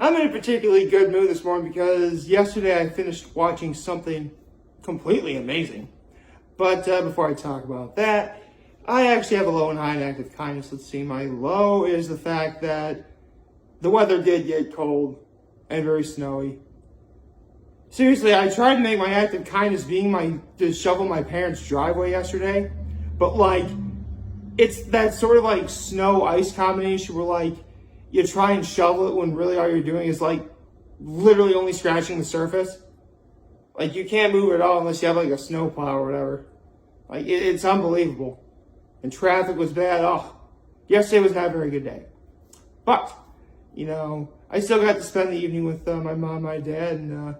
I'm in a particularly good mood this morning because yesterday I finished watching something completely amazing. But before I talk about that, I actually have a low and high in active kindness. Let's see, my low is the fact that the weather did get cold and very snowy. Seriously, I tried to make my active kindness being to shovel my parents' driveway yesterday, but it's that sort of snow ice combination where you try and shovel it when really all you're doing is literally only scratching the surface. You can't move it at all unless you have a snow plow or whatever. It's unbelievable. And traffic was bad. Oh, yesterday was not a very good day. But, I still got to spend the evening with my mom and my dad. And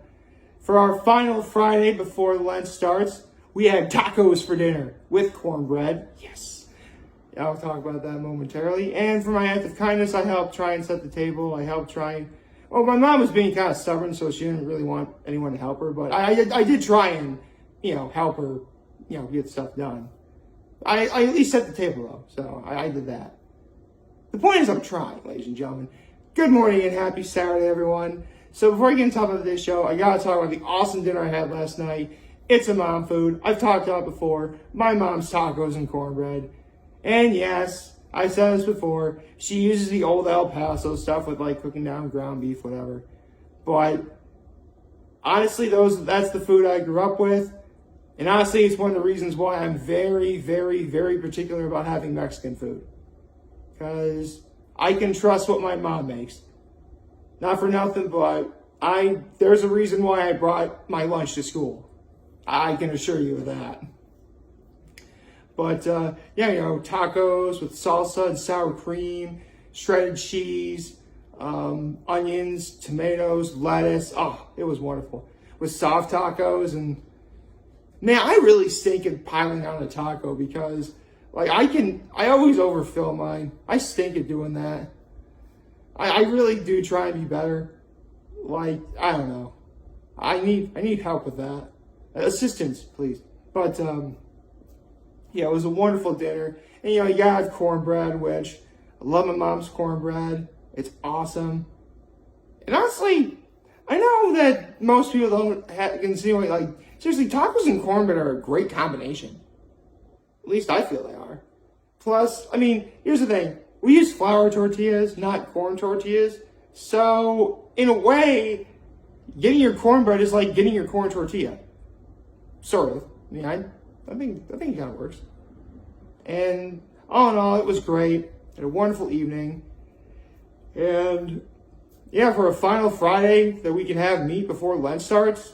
for our final Friday before Lent starts, we had tacos for dinner with cornbread. Yes. I'll talk about that momentarily. And for my act of kindness, I helped try and set the table. I helped try and... Well, my mom was being kind of stubborn, so she didn't really want anyone to help her. But I did try and, help her, get stuff done. I at least set the table, though. So I did that. The point is I'm trying, ladies and gentlemen. Good morning and happy Saturday, everyone. So before I get into top of today's show, I got to talk about the awesome dinner I had last night. It's a mom food. I've talked about it before. My mom's tacos and cornbread. And yes, I said this before, she uses the old El Paso stuff with cooking down ground beef, whatever. But honestly, that's the food I grew up with. And honestly, it's one of the reasons why I'm very, very, very particular about having Mexican food. Because I can trust what my mom makes. Not for nothing, but there's a reason why I brought my lunch to school. I can assure you of that. But, tacos with salsa and sour cream, shredded cheese, onions, tomatoes, lettuce. Oh, it was wonderful. With soft tacos. And, man, I really stink at piling on a taco because, I always overfill mine. I stink at doing that. I really do try and be better. I don't know. I need help with that. Assistance, please. But, yeah, it was a wonderful dinner. And, you gotta have cornbread, which I love my mom's cornbread. It's awesome. And honestly, I know that most people don't consider, seriously, tacos and cornbread are a great combination. At least I feel they are. Plus, here's the thing. We use flour tortillas, not corn tortillas. So, in a way, getting your cornbread is like getting your corn tortilla. Sort of. I think it kind of works. And all in all, it was great. Had a wonderful evening. And yeah, for a final Friday that we can have meat before Lent starts,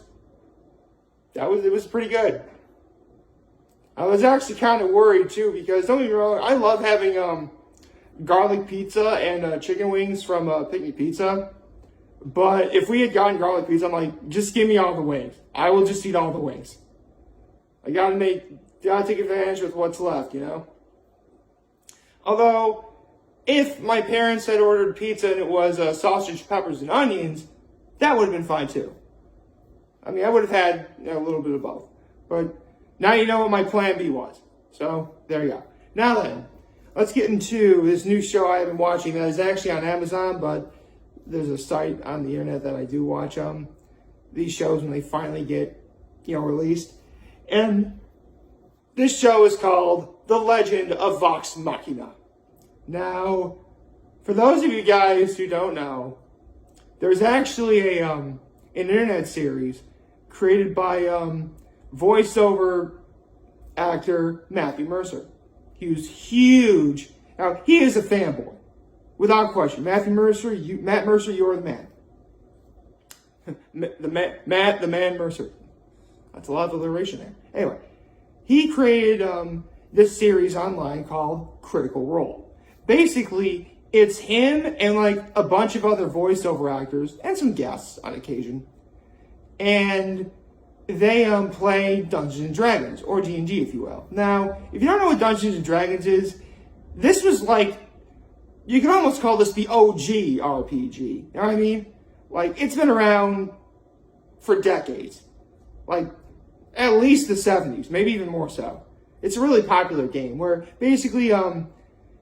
it was pretty good. I was actually kind of worried too because don't get me wrong, I love having garlic pizza and chicken wings from Pick Pizza. But if we had gotten garlic pizza, I'm like, just give me all the wings. I will just eat all the wings. I gotta take advantage with what's left, Although, if my parents had ordered pizza and it was sausage, peppers, and onions, that would have been fine too. I would have had a little bit of both. But now you know what my plan B was. So, there you go. Now then, let's get into this new show I have been watching that is actually on Amazon, but there's a site on the internet that I do watch these shows when they finally get, released. And this show is called The Legend of Vox Machina. Now, for those of you guys who don't know, there's actually an internet series created by voiceover actor Matthew Mercer. He was huge. Now, he is a fanboy, without question. Matt Mercer, you're the man. the man Mercer. That's a lot of alliteration there. Anyway, he created this series online called Critical Role. Basically, it's him and a bunch of other voiceover actors and some guests on occasion. And they play Dungeons and Dragons, or D&D if you will. Now, if you don't know what Dungeons and Dragons is, this was you can almost call this the OG RPG. You know what I mean? It's been around for decades. At least the 70s, maybe even more so. It's a really popular game where basically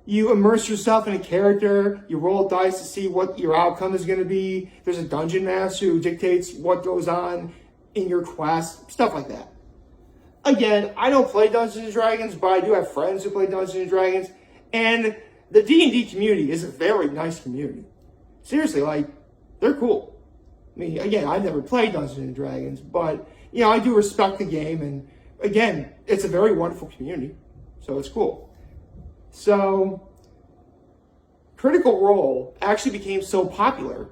You immerse yourself in a character, you roll dice to see what your outcome is going to be. There's a dungeon master who dictates what goes on in your quest, stuff like that. Again, I don't play Dungeons & Dragons, but I do have friends who play Dungeons & Dragons, and the D&D community is a very nice community. Seriously, like, they're cool. I mean, again, I've never played Dungeons & Dragons, but, you know, I do respect the game, and again, it's a very wonderful community, so it's cool. So, Critical Role actually became so popular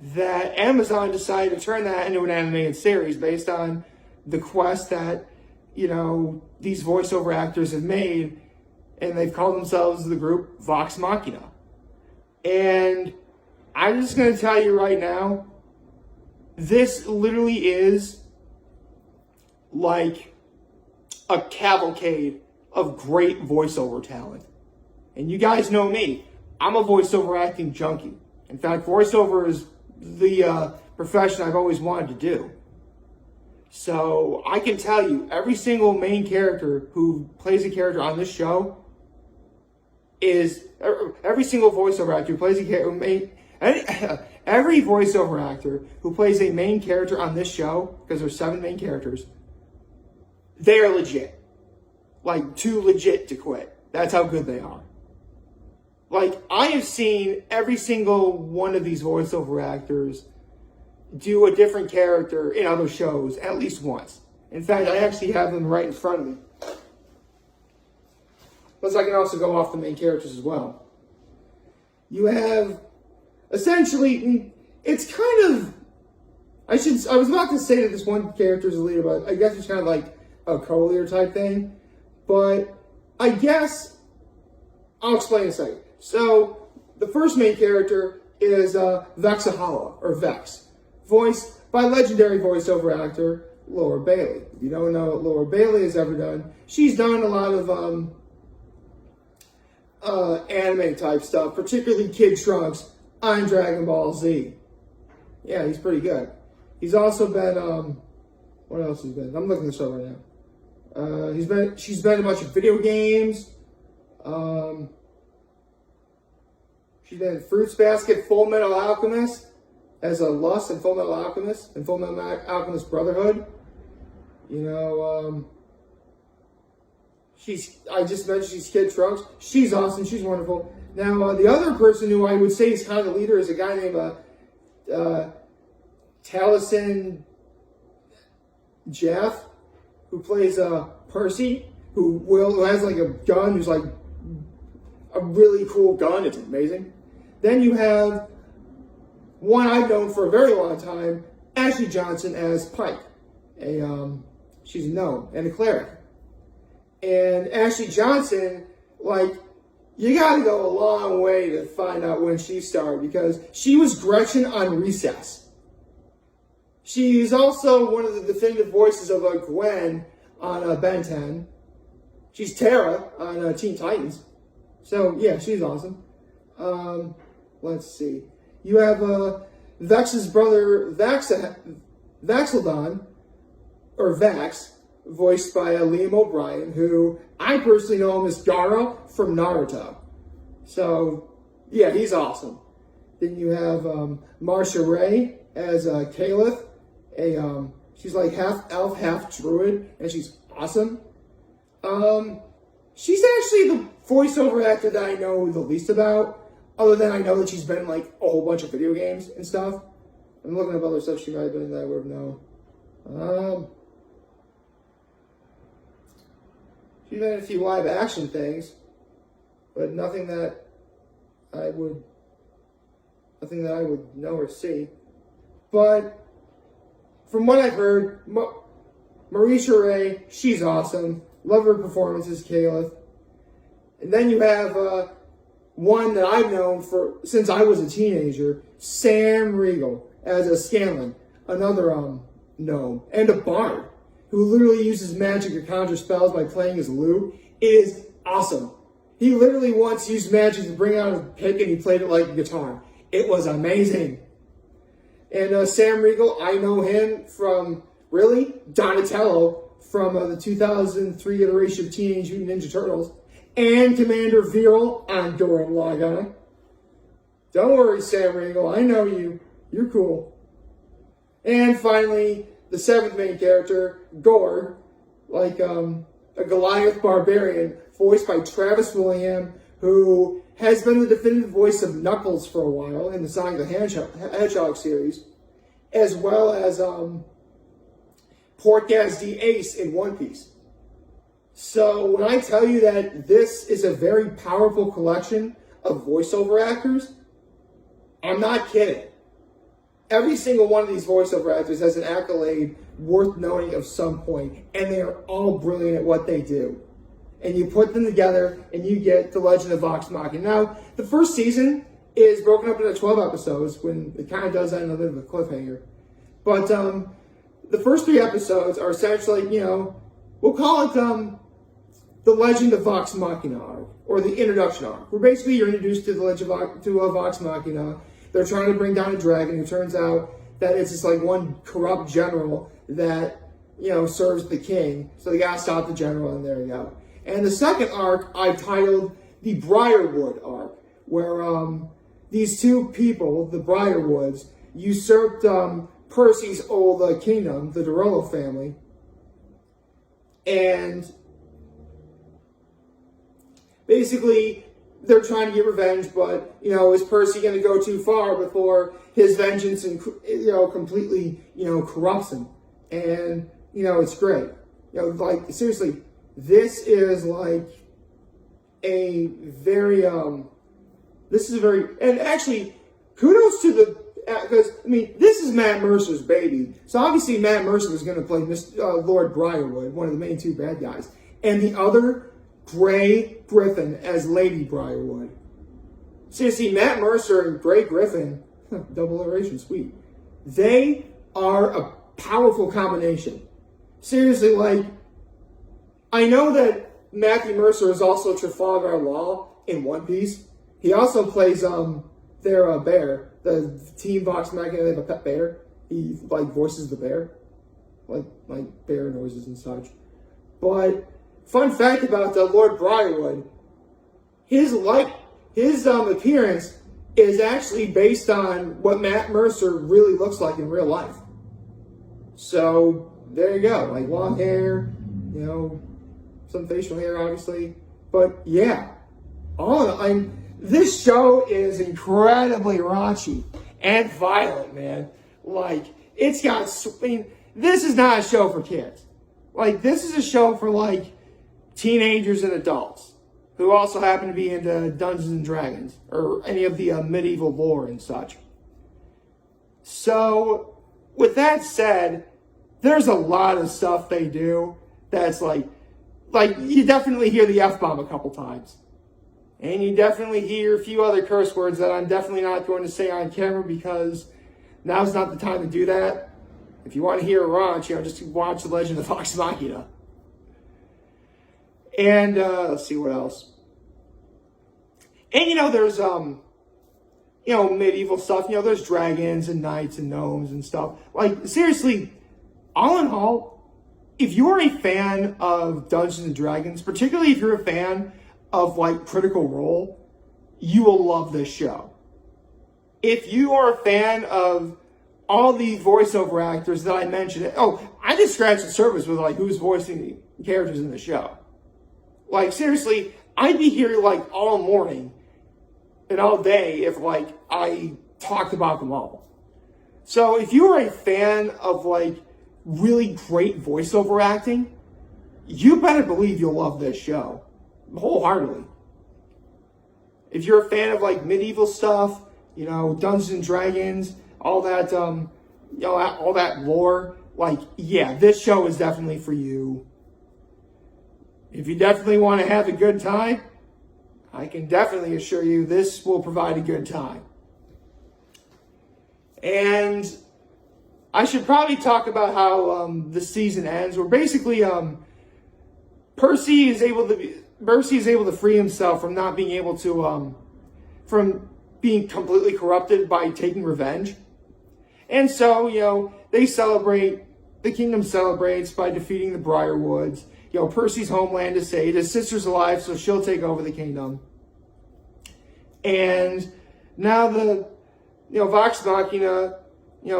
that Amazon decided to turn that into an animated series based on the quest that, you know, these voiceover actors have made, and they've called themselves the group Vox Machina. And I'm just going to tell you right now, this literally is like a cavalcade of great voiceover talent. And you guys know me. I'm a voiceover acting junkie. In fact, voiceover is the profession I've always wanted to do. So I can tell you, every single main character who plays a character on this show is, every single voiceover actor who plays a character, every voiceover actor who plays a main character on this show, because there's 7 main characters, they are legit. Like, too legit to quit. That's how good they are. Like, I have seen every single one of these voiceover actors do a different character in other shows at least once. In fact, I actually have them right in front of me. Plus, I can also go off the main characters as well. You have, essentially, it's kind of, I was about to say that this one character is a leader, but I guess it's kind of like a co-leader type thing. But I guess I'll explain in a second. So the first main character is Vexahala, or Vex, voiced by legendary voiceover actor Laura Bailey. If you don't know what Laura Bailey has ever done, she's done a lot of anime type stuff, particularly Kid Trunks on Dragon Ball Z. Yeah, he's pretty good. He's also been what else has he been? I'm looking this up right now. She's been in a bunch of video games. She's been in Fruits Basket, Full Metal Alchemist, as a Lust in Full Metal Alchemist, and Full Metal Alchemist Brotherhood. You know, I just mentioned she's Kid Trunks. She's awesome. She's wonderful. Now, the other person who I would say is kind of the leader is a guy named Taliesin Jeff, who plays Percy, who has like a gun, who's like a really cool gun. It's amazing. Then you have one I've known for a very long time, Ashley Johnson as Pike. She's a gnome and a cleric. And Ashley Johnson, like, you gotta go a long way to find out when she started, because she was Gretchen on Recess. She's also one of the definitive voices of Gwen on Ben 10. She's Tara on Teen Titans. So, yeah, she's awesome. Let's see. You have Vex's brother, Vaxeldon, or Vax, voiced by Liam O'Brien, who I personally know him as Gaara from Naruto. So, yeah, he's awesome. Then you have Marcia Ray as Caliph. She's like half elf, half druid, and she's awesome. She's actually the voiceover actor that I know the least about, other than I know that she's been in like a whole bunch of video games and stuff. I'm looking up other stuff she might have been in that I would have known. She's been in a few live action things, but nothing that I would know or see. But from what I've heard, Marisha Ray, she's awesome. Love her performances, Caliph. And then you have one that I've known since I was a teenager, Sam Riegel, as a Scanlan, another gnome, and a bard, who literally uses magic to conjure spells by playing his lute. It is awesome. He literally once used magic to bring out a pick, and he played it like a guitar. It was amazing. And Sam Riegel, I know him from, really, Donatello from the 2003 iteration of Teenage Mutant Ninja Turtles. and Commander Veal on Doran Logon. Don't worry, Sam Riegel, I know you. You're cool. And finally, the seventh main character, Gorg, like a Goliath barbarian, voiced by Travis Willingham, who has been the definitive voice of Knuckles for a while in the Sonic the Hedgehog series, as well as Portgas the Ace in One Piece. So when I tell you that this is a very powerful collection of voiceover actors, I'm not kidding. Every single one of these voiceover actors has an accolade worth noting of some point, and they are all brilliant at what they do. And you put them together, and you get The Legend of Vox Machina. Now, the first season is broken up into 12 episodes, when it kind of does end on a bit of a cliffhanger. But the first 3 episodes are essentially, we'll call it The Legend of Vox Machina arc, or the introduction arc, where basically you're introduced to the Legend of Vox Machina. They're trying to bring down a dragon. It turns out that it's just like one corrupt general that, serves the king. So they gotta stop the general, and there you go. And the second arc I titled the Briarwood Arc, where these two people, the Briarwoods, usurped Percy's old kingdom, the Dorolo family, and basically they're trying to get revenge, but, is Percy going to go too far before his vengeance and, completely, corrupts him? And, it's great. Seriously, this is like a very, and actually, kudos to because, this is Matt Mercer's baby. So obviously Matt Mercer was going to play Lord Briarwood, one of the main 2 bad guys. And the other, Gray Griffin, as Lady Briarwood. Seriously, Matt Mercer and Gray Griffin, double alliteration, sweet. They are a powerful combination. Seriously, I know that Matthew Mercer is also Trafalgar Law in One Piece. He also plays their bear. The Team Vox Machina, they have a pet bear. He voices the bear, like bear noises and such. But fun fact about Lord Briarwood, his appearance is actually based on what Matt Mercer really looks like in real life. So there you go, long hair, some facial hair, obviously. But yeah, this show is incredibly raunchy and violent, man. It's got, this is not a show for kids. This is a show for, teenagers and adults who also happen to be into Dungeons and Dragons or any of the medieval lore and such. So, with that said, there's a lot of stuff they do that's you definitely hear the F-bomb a couple times. And you definitely hear a few other curse words that I'm definitely not going to say on camera, because now's not the time to do that. If you want to hear a raunch, just watch The Legend of Vox Machina. And let's see what else. And there's medieval stuff. There's dragons and knights and gnomes and stuff. Seriously, all in all, if you're a fan of Dungeons and Dragons, particularly if you're a fan of Critical Role, you will love this show. If you are a fan of all the voiceover actors that I mentioned, I just scratched the surface with who's voicing the characters in the show. Seriously, I'd be here all morning and all day if I talked about them all. So if you are a fan of really great voiceover acting, you better believe you'll love this show wholeheartedly. If you're a fan of medieval stuff, Dungeons and Dragons, all that all that lore, this show is definitely for you. If you definitely want to have a good time, I can definitely assure you this will provide a good time. And I should probably talk about how the season ends, where basically Percy is able to free himself from not being able to from being completely corrupted by taking revenge. And so, the kingdom celebrates by defeating the Briarwoods Percy's homeland is saved. His sister's alive, so she'll take over the kingdom. And now the, Vox Machina,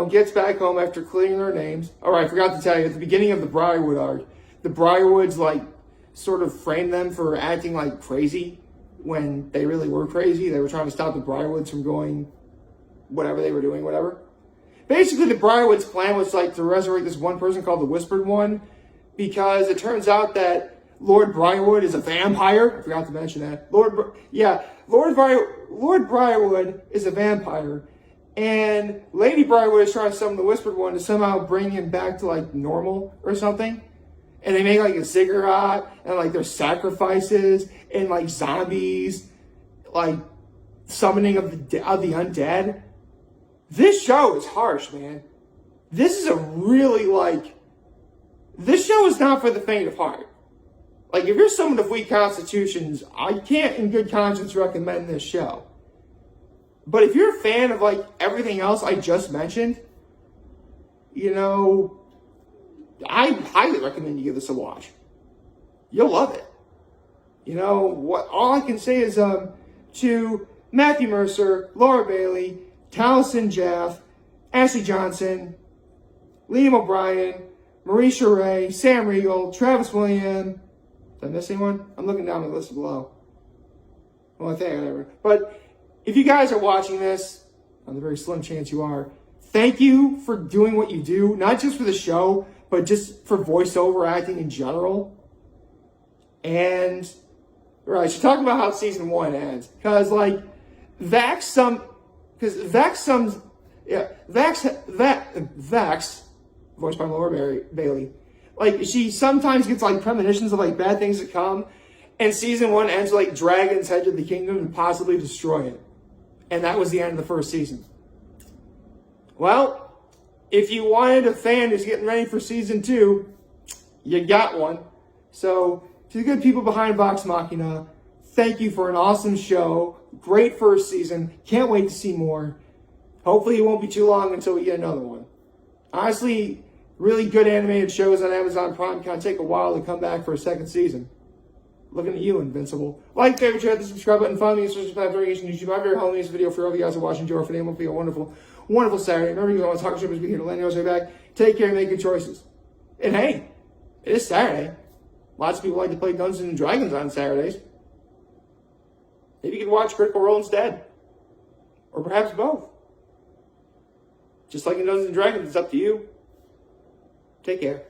gets back home after clearing their names. Oh, I forgot to tell you, at the beginning of the Briarwood Ark, the Briarwoods, sort of framed them for acting like crazy when they really were crazy. They were trying to stop the Briarwoods from going whatever they were doing, whatever. Basically, the Briarwoods' plan was, to resurrect this one person called the Whispered One, because it turns out that Lord Briarwood is a vampire. I forgot to mention that. Lord Briarwood is a vampire. And Lady Briarwood is trying to summon the Whispered One to somehow bring him back to, normal or something. And they make, a ziggurat, and, there's sacrifices, and, zombies, summoning of the undead. This show is harsh, man. This is a really, this show is not for the faint of heart. If you're someone of weak constitutions, I can't in good conscience recommend this show. But if you're a fan of, everything else I just mentioned, I highly recommend you give this a watch. You'll love it. All I can say is to Matthew Mercer, Laura Bailey, Taliesin Jaff, Ashley Johnson, Liam O'Brien, Marisha Ray, Sam Riegel, Travis William. Did I miss anyone? I'm looking down the list below. Well, I think I never. But if you guys are watching this, on the very slim chance you are, thank you for doing what you do, not just for the show, but just for voiceover acting in general. And, right, I should talk about how season 1 ends. Because, Vax, voiced by Laura Bailey, she sometimes gets, premonitions of, bad things to come. And season 1 ends with, dragons head to the kingdom and possibly destroy it. And that was the end of the first season. Well, if you wanted a fan who's getting ready for season 2, you got one. So, to the good people behind Vox Machina, thank you for an awesome show. Great first season. Can't wait to see more. Hopefully it won't be too long until we get another one. Honestly, really good animated shows on Amazon Prime kind of take a while to come back for a second season. Looking at you, Invincible. Like, favorite, share, the subscribe button, follow me, subscribe to YouTube. I'm very home this video for all of you guys who are watching. Enjoy for them. Hope you have a wonderful, wonderful Saturday. Remember, you want to talk to be here to land yours right back. Take care and make good choices. And hey, it is Saturday. Lots of people like to play Dungeons and Dragons on Saturdays. Maybe you could watch Critical Role instead. Or perhaps both. Just like in Dungeons and Dragons, it's up to you. Take care.